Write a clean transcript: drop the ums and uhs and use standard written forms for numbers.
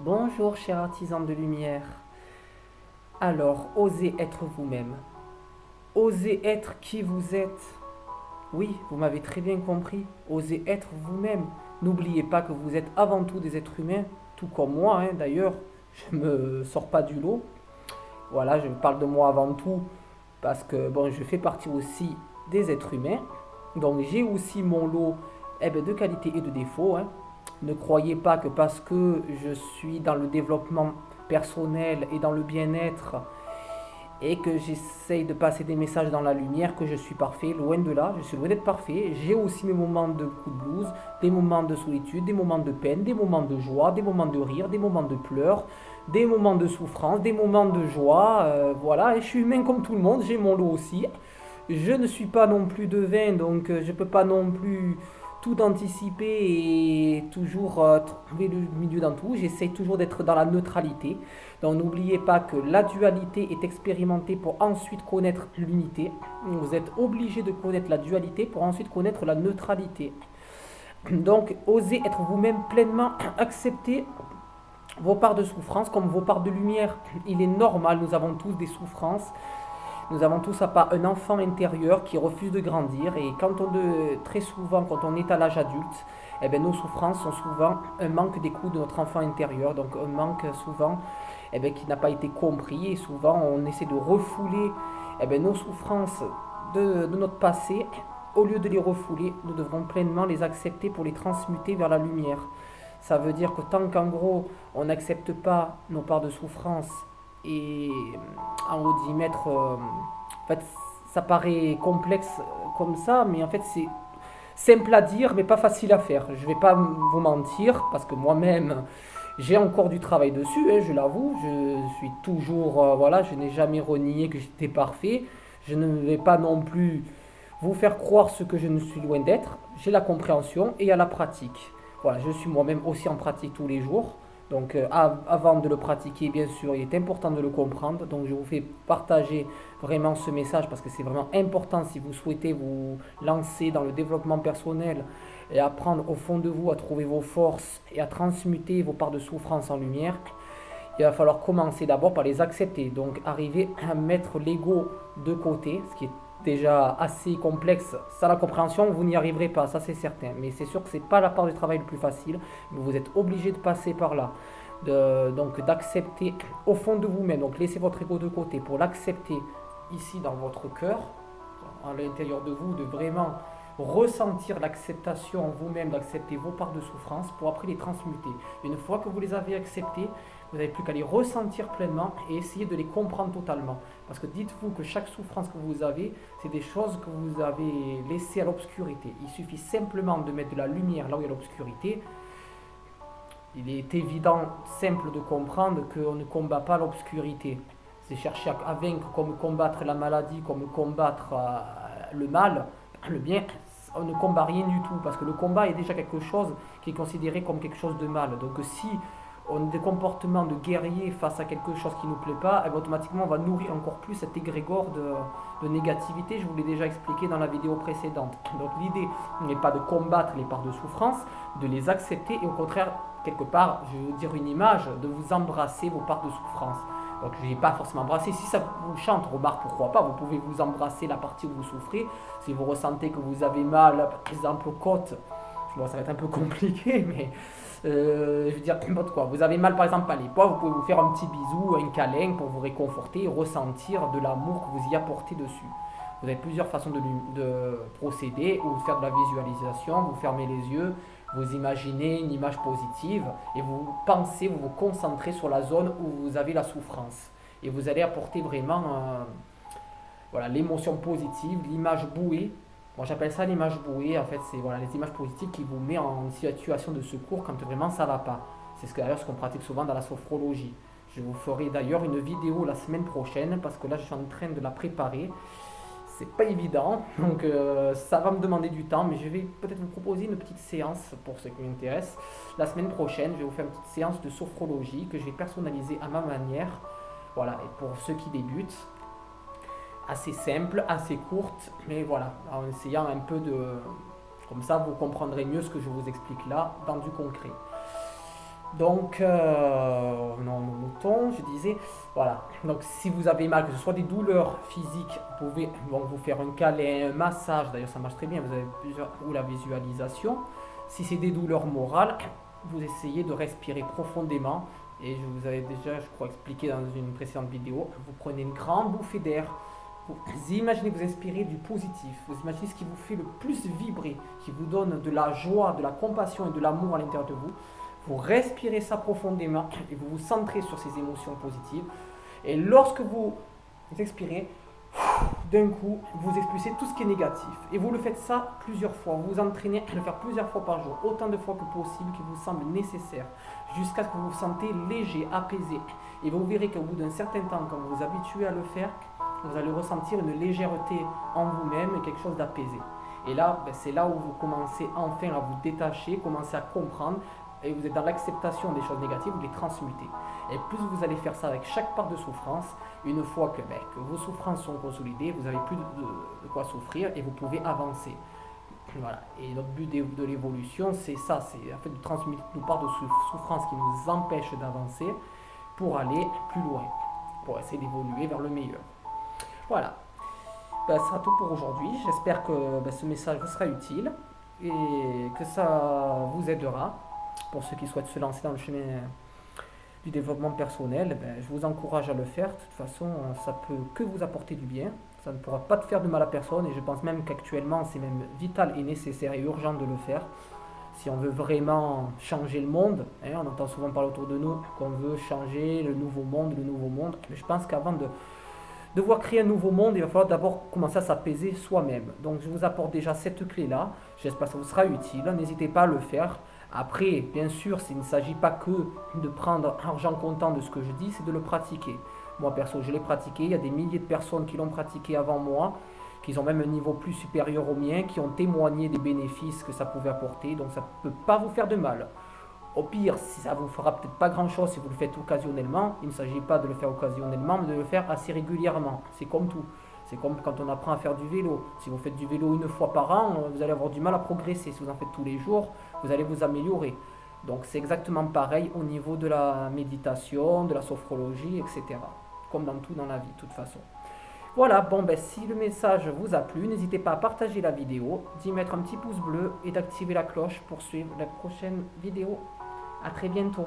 Bonjour, cher artisan de lumière. Alors, osez être vous-même. Osez être qui vous êtes. Oui, vous m'avez très bien compris. Osez être vous-même. N'oubliez pas que vous êtes avant tout des êtres humains, tout comme moi, hein, d'ailleurs. Je ne me sors pas du lot. Voilà, je parle de moi avant tout parce que bon, je fais partie aussi des êtres humains. Donc j'ai aussi mon lot de qualités et de défauts, hein. Ne croyez pas que parce que je suis dans le développement personnel et dans le bien-être et que j'essaye de passer des messages dans la lumière que je suis parfait, loin de là, je suis loin d'être parfait. J'ai aussi mes moments de coup de blues, des moments de solitude, des moments de peine, des moments de joie, des moments de rire, des moments de pleurs, des moments de souffrance, des moments de joie. Voilà, et je suis humain comme tout le monde, j'ai mon lot aussi. Je ne suis pas non plus devin, donc je ne peux pas non plus tout anticiper et toujours trouver le milieu dans tout. J'essaie toujours d'être dans la neutralité. Donc n'oubliez pas que la dualité est expérimentée pour ensuite connaître l'unité. Vous êtes obligé de connaître la dualité pour ensuite connaître la neutralité. Donc osez être vous-même pleinement, accepter vos parts de souffrance comme vos parts de lumière. Il est normal, nous avons tous des souffrances. Nous avons tous un enfant intérieur qui refuse de grandir et très souvent quand on est à l'âge adulte, nos souffrances sont souvent un manque d'écoute de notre enfant intérieur, donc un manque souvent qui n'a pas été compris et souvent on essaie de refouler nos souffrances de notre passé. Au lieu de les refouler, nous devrons pleinement les accepter pour les transmuter vers la lumière. Ça veut dire que tant qu'en gros on n'accepte pas nos parts de souffrance et en haut d'y mettre. En fait, ça paraît complexe comme ça, mais en fait, c'est simple à dire, mais pas facile à faire. Je vais pas vous mentir, parce que moi-même, j'ai encore du travail dessus, hein, je l'avoue. Je suis toujours. Voilà, je n'ai jamais renié que j'étais parfait. Je ne vais pas non plus vous faire croire ce que je ne suis loin d'être. J'ai la compréhension et il y a la pratique. Voilà, je suis moi-même aussi en pratique tous les jours. Donc avant de le pratiquer, bien sûr, il est important de le comprendre. Donc je vous fais partager vraiment ce message parce que c'est vraiment important si vous souhaitez vous lancer dans le développement personnel et apprendre au fond de vous à trouver vos forces et à transmuter vos parts de souffrance en lumière. Il va falloir commencer d'abord par les accepter. Donc arriver à mettre l'ego de côté, ce qui est déjà assez complexe. Sans la compréhension, vous n'y arriverez pas, ça c'est certain. Mais c'est sûr que c'est pas la part du travail le plus facile, mais vous êtes obligé de passer par là. Donc d'accepter au fond de vous-même. Donc laissez votre ego de côté pour l'accepter ici dans votre cœur, à l'intérieur de vous, de vraiment ressentir l'acceptation en vous-même, d'accepter vos parts de souffrance pour après les transmuter. Une fois que vous les avez acceptées, vous n'avez plus qu'à les ressentir pleinement et essayer de les comprendre totalement. Parce que dites-vous que chaque souffrance que vous avez, c'est des choses que vous avez laissées à l'obscurité. Il suffit simplement de mettre de la lumière là où il y a l'obscurité. Il est évident, simple de comprendre qu'on ne combat pas l'obscurité. C'est chercher à vaincre comme combattre la maladie, comme combattre le mal, le bien. On ne combat rien du tout parce que le combat est déjà quelque chose qui est considéré comme quelque chose de mal. Donc si on a des comportements de guerrier face à quelque chose qui ne nous plaît pas, et automatiquement on va nourrir encore plus cet égrégore de négativité. Je vous l'ai déjà expliqué dans la vidéo précédente. Donc l'idée n'est pas de combattre les parts de souffrance, de les accepter et au contraire, quelque part, je vais vous dire une image, de vous embrasser vos parts de souffrance. Donc je ne vais pas forcément embrasser. Si ça vous chante, remarque pourquoi pas, vous pouvez vous embrasser la partie où vous souffrez. Si vous ressentez que vous avez mal, par exemple aux côtes, bon, ça va être un peu compliqué, mais je veux dire, n'importe quoi. Vous avez mal par exemple à l'épaule, vous pouvez vous faire un petit bisou, un câlin pour vous réconforter et ressentir de l'amour que vous y apportez dessus. Vous avez plusieurs façons de procéder, ou de faire de la visualisation, vous fermez les yeux, vous imaginez une image positive et vous pensez, vous vous concentrez sur la zone où vous avez la souffrance. Et vous allez apporter vraiment voilà, l'émotion positive, l'image bouée. Moi j'appelle ça l'image bouée, en fait c'est voilà, les images positives qui vous mettent en situation de secours quand vraiment ça va pas. C'est d'ailleurs ce qu'on pratique souvent dans la sophrologie. Je vous ferai d'ailleurs une vidéo la semaine prochaine parce que là je suis en train de la préparer. C'est pas évident, donc ça va me demander du temps, mais je vais peut-être vous proposer une petite séance pour ceux qui m'intéressent. La semaine prochaine, je vais vous faire une petite séance de sophrologie que je vais personnaliser à ma manière. Voilà, et pour ceux qui débutent, assez simple, assez courte, mais voilà, en essayant un peu de... Comme ça, vous comprendrez mieux ce que je vous explique là, dans du concret. Donc, non, nos moutons, je disais, voilà. Donc, si vous avez mal, que ce soit des douleurs physiques, vous pouvez donc vous faire un câlin, un massage, d'ailleurs ça marche très bien, vous avez plusieurs, ou la visualisation. Si c'est des douleurs morales, vous essayez de respirer profondément. Et je vous avais déjà, je crois, expliqué dans une précédente vidéo, vous prenez une grande bouffée d'air. Vous imaginez que vous inspirez du positif. Vous imaginez ce qui vous fait le plus vibrer, qui vous donne de la joie, de la compassion et de l'amour à l'intérieur de vous. Vous respirez ça profondément et vous vous centrez sur ces émotions positives. Et lorsque vous expirez, d'un coup, vous expulsez tout ce qui est négatif. Et vous le faites ça plusieurs fois. Vous vous entraînez à le faire plusieurs fois par jour, autant de fois que possible, qui vous semble nécessaire, jusqu'à ce que vous vous sentez léger, apaisé. Et vous verrez qu'au bout d'un certain temps, quand vous vous habituez à le faire, vous allez ressentir une légèreté en vous-même et quelque chose d'apaisé. Et là, c'est là où vous commencez enfin à vous détacher, commencez à comprendre, et vous êtes dans l'acceptation des choses négatives, vous les transmutez. Et plus vous allez faire ça avec chaque part de souffrance, une fois que vos souffrances sont consolidées, vous n'avez plus de quoi souffrir et vous pouvez avancer. Voilà. Et notre but de l'évolution, c'est ça, c'est en fait de transmuter nos parts de souffrance qui nous empêchent d'avancer pour aller plus loin, pour essayer d'évoluer vers le meilleur. Voilà. Ce sera tout pour aujourd'hui. J'espère que ce message vous sera utile et que ça vous aidera pour ceux qui souhaitent se lancer dans le chemin du développement personnel. Je vous encourage à le faire. De toute façon, ça peut que vous apporter du bien. Ça ne pourra pas te faire de mal à personne et je pense même qu'actuellement, c'est même vital et nécessaire et urgent de le faire. Si on veut vraiment changer le monde, on entend souvent parler autour de nous qu'on veut changer le nouveau monde, mais je pense qu'avant de devoir créer un nouveau monde, il va falloir d'abord commencer à s'apaiser soi-même. Donc je vous apporte déjà cette clé-là. J'espère que ça vous sera utile. N'hésitez pas à le faire. Après, bien sûr, il ne s'agit pas que de prendre argent comptant de ce que je dis, c'est de le pratiquer. Moi, perso, je l'ai pratiqué. Il y a des milliers de personnes qui l'ont pratiqué avant moi, qui ont même un niveau plus supérieur au mien, qui ont témoigné des bénéfices que ça pouvait apporter. Donc ça ne peut pas vous faire de mal. Au pire, si ça vous fera peut-être pas grand-chose si vous le faites occasionnellement, il ne s'agit pas de le faire occasionnellement, mais de le faire assez régulièrement. C'est comme tout. C'est comme quand on apprend à faire du vélo. Si vous faites du vélo une fois par an, vous allez avoir du mal à progresser. Si vous en faites tous les jours, vous allez vous améliorer. Donc c'est exactement pareil au niveau de la méditation, de la sophrologie, etc. Comme dans tout dans la vie, de toute façon. Voilà, si le message vous a plu, n'hésitez pas à partager la vidéo, d'y mettre un petit pouce bleu et d'activer la cloche pour suivre la prochaine vidéo. À très bientôt.